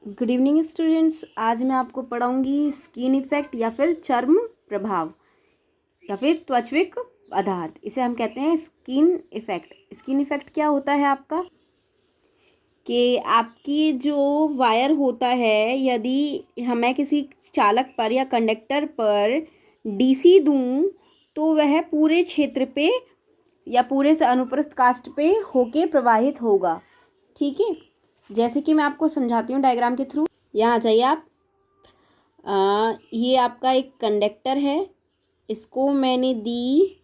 Good evening students. आज मैं आपको पढ़ाऊंगी स्किन इफेक्ट या फिर चर्म प्रभाव या फिर त्वचविक पदार्थ। इसे हम कहते हैं स्किन इफेक्ट। स्किन इफेक्ट क्या होता है आपका कि आपकी जो वायर होता है, यदि हमें किसी चालक पर या कंडक्टर पर डीसी दूं तो वह पूरे क्षेत्र पे या पूरे से अनुप्रस्थ काष्ठ पे होके प्रवाहित होगा। ठीक है, जैसे कि मैं आपको समझाती हूँ डायग्राम के थ्रू। यहाँ जाइए आप। ये आपका एक कंडक्टर है, इसको मैंने दी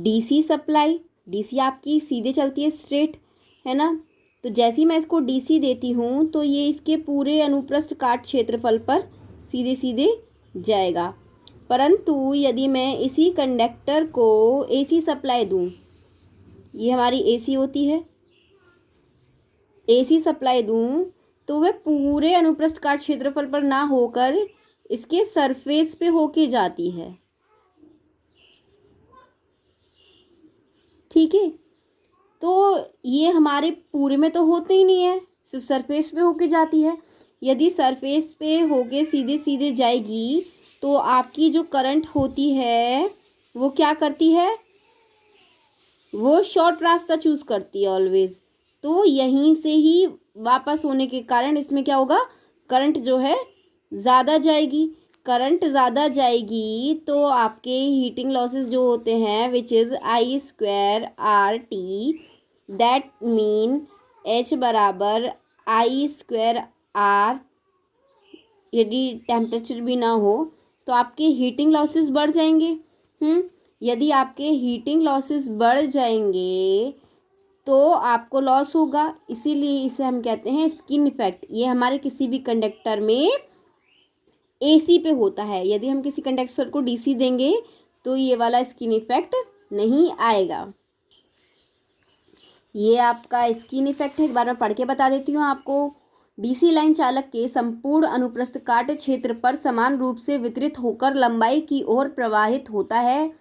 डीसी सप्लाई। डीसी आपकी सीधे चलती है, स्ट्रेट, है ना। तो जैसे ही मैं इसको डीसी देती हूँ तो ये इसके पूरे अनुप्रस्थ काट क्षेत्रफल पर सीधे सीधे जाएगा। परंतु यदि मैं इसी कंडक्टर को एसी सप्लाई दूँ, ये हमारी एसी होती है, एसी सप्लाई दूं तो वह पूरे अनुप्रस्थ काट क्षेत्रफल पर ना होकर इसके सरफेस पे होके जाती है। ठीक है, तो ये हमारे पूरे में तो होते ही नहीं है, सिर्फ सरफेस पे होके जाती है। यदि सरफेस पे होके सीधे सीधे जाएगी तो आपकी जो करंट होती है वो क्या करती है, वो शॉर्ट रास्ता चूज करती है ऑलवेज। तो यहीं से ही वापस होने के कारण इसमें क्या होगा, करंट जो है ज़्यादा जाएगी। करंट ज़्यादा जाएगी तो आपके हीटिंग लॉसेस जो होते हैं which is I square R T, that mean H बराबर आई स्क्वायर आर। यदि टेम्परेचर भी ना हो तो आपके हीटिंग लॉसेस बढ़ जाएंगे। यदि आपके हीटिंग लॉसेस बढ़ जाएंगे तो आपको लॉस होगा, इसीलिए इसे हम कहते हैं स्किन इफेक्ट। ये हमारे किसी भी कंडक्टर में एसी पे होता है। यदि हम किसी कंडक्टर को डीसी देंगे तो ये वाला स्किन इफेक्ट नहीं आएगा। ये आपका स्किन इफेक्ट है, एक बार मैं पढ़ के बता देती हूँ आपको। डीसी लाइन चालक के संपूर्ण अनुप्रस्थ काट क्षेत्र पर समान रूप से वितरित होकर लंबाई की ओर प्रवाहित होता है।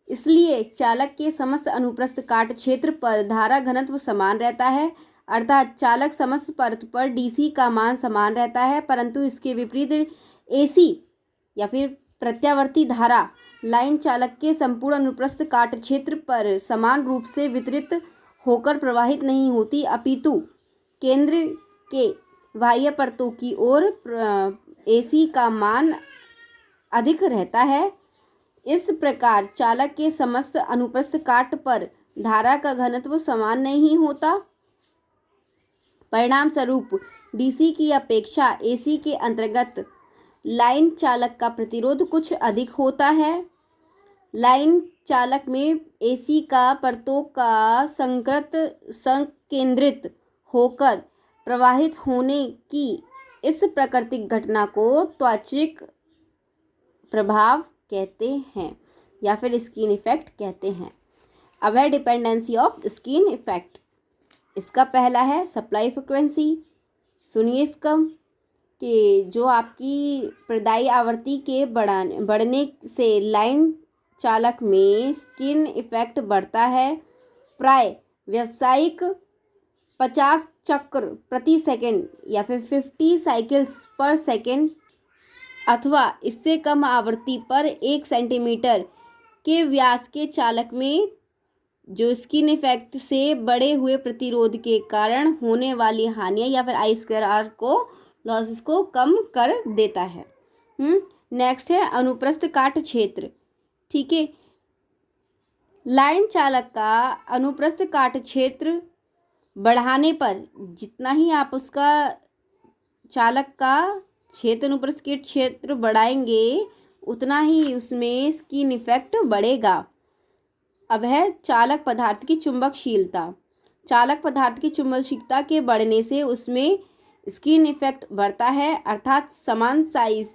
इसलिए चालक के समस्त अनुप्रस्थ काट क्षेत्र पर धारा घनत्व समान रहता है, अर्थात चालक समस्त परत पर डीसी का मान समान रहता है। परंतु इसके विपरीत एसी या फिर प्रत्यावर्ती धारा लाइन चालक के संपूर्ण अनुप्रस्थ काट क्षेत्र पर समान रूप से वितरित होकर प्रवाहित नहीं होती, अपितु केंद्र के बाह्य परतों की ओर एसी का मान अधिक रहता है। इस प्रकार चालक के समस्त अनुप्रस्थ काट पर धारा का घनत्व समान नहीं होता। परिणाम स्वरूप डीसी की अपेक्षा एसी के अंतर्गत लाइन चालक का प्रतिरोध कुछ अधिक होता है। लाइन चालक में एसी का परतों का संकेंद्रित होकर प्रवाहित होने की इस प्राकृतिक घटना को त्वचविक प्रभाव कहते हैं या फिर स्किन इफेक्ट कहते हैं। अब है डिपेंडेंसी ऑफ स्किन इफेक्ट। इसका पहला है सप्लाई फ्रिक्वेंसी। सुनिए इसका कि जो आपकी प्रदायी आवृत्ति के बढ़ने से लाइन चालक में स्किन इफेक्ट बढ़ता है। प्राय व्यावसायिक 50 चक्र प्रति सेकंड या फिर 50 साइकिल्स पर सेकंड अथवा इससे कम आवृत्ति पर 1 सेंटीमीटर के व्यास के चालक में जो स्किन इफेक्ट से बढ़े हुए प्रतिरोध के कारण होने वाली हानियां या फिर आई स्क्वायर आर को लॉसेस को कम कर देता है। नेक्स्ट है अनुप्रस्थ काट क्षेत्र। ठीक है, लाइन चालक का अनुप्रस्थ काट क्षेत्र बढ़ाने पर जितना ही आप उसका चालक का क्षेत्र अनुप्रस्थ काट क्षेत्र बढ़ाएंगे उतना ही उसमें स्किन इफेक्ट बढ़ेगा। अब है चालक पदार्थ की चुंबकशीलता। चालक पदार्थ की चुंबकशीलता के बढ़ने से उसमें स्किन इफेक्ट बढ़ता है, अर्थात समान साइज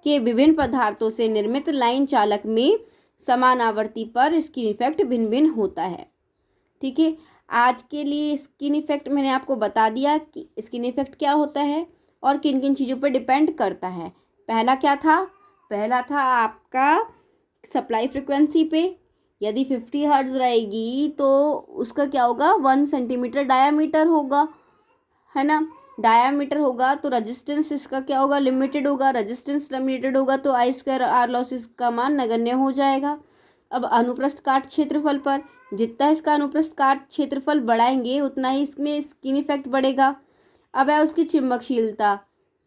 के विभिन्न पदार्थों से निर्मित लाइन चालक में समान आवृत्ति पर स्किन इफेक्ट भिन्न भिन्न होता है। ठीक है, आज के लिए स्किन इफेक्ट मैंने आपको बता दिया कि स्किन इफेक्ट क्या होता है और किन किन चीज़ों पर डिपेंड करता है। पहला क्या था, पहला था आपका सप्लाई फ्रिक्वेंसी पे। यदि 50 हर्ट्ज रहेगी तो उसका क्या होगा, 1 सेंटीमीटर डायामीटर होगा, है ना। डायामीटर होगा तो रेजिस्टेंस इसका क्या होगा, लिमिटेड होगा। रेजिस्टेंस लिमिटेड होगा तो आई स्क्वायर आर लॉसेस का मान नगण्य हो जाएगा। अब अनुप्रस्थ काट क्षेत्रफल पर, जितना इसका अनुप्रस्थ काट क्षेत्रफल बढ़ाएंगे उतना ही इसमें स्किन इफेक्ट बढ़ेगा। अब है उसकी चुंबकशीलता।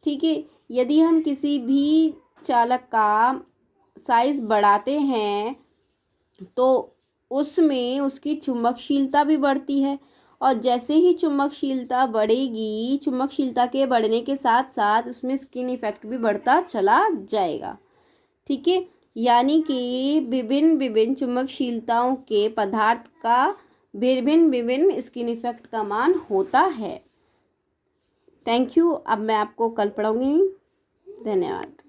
ठीक है, यदि हम किसी भी चालक का साइज बढ़ाते हैं तो उसमें उसकी चुंबकशीलता भी बढ़ती है, और जैसे ही चुंबकशीलता बढ़ेगी, चुंबकशीलता के बढ़ने के साथ साथ उसमें स्किन इफेक्ट भी बढ़ता चला जाएगा। ठीक है, यानी कि विभिन्न विभिन्न चुंबकशीलताओं के पदार्थ का विभिन्न विभिन्न स्किन इफेक्ट का मान होता है। Thank you. अब मैं आपको कल पढ़ाऊंगी। धन्यवाद।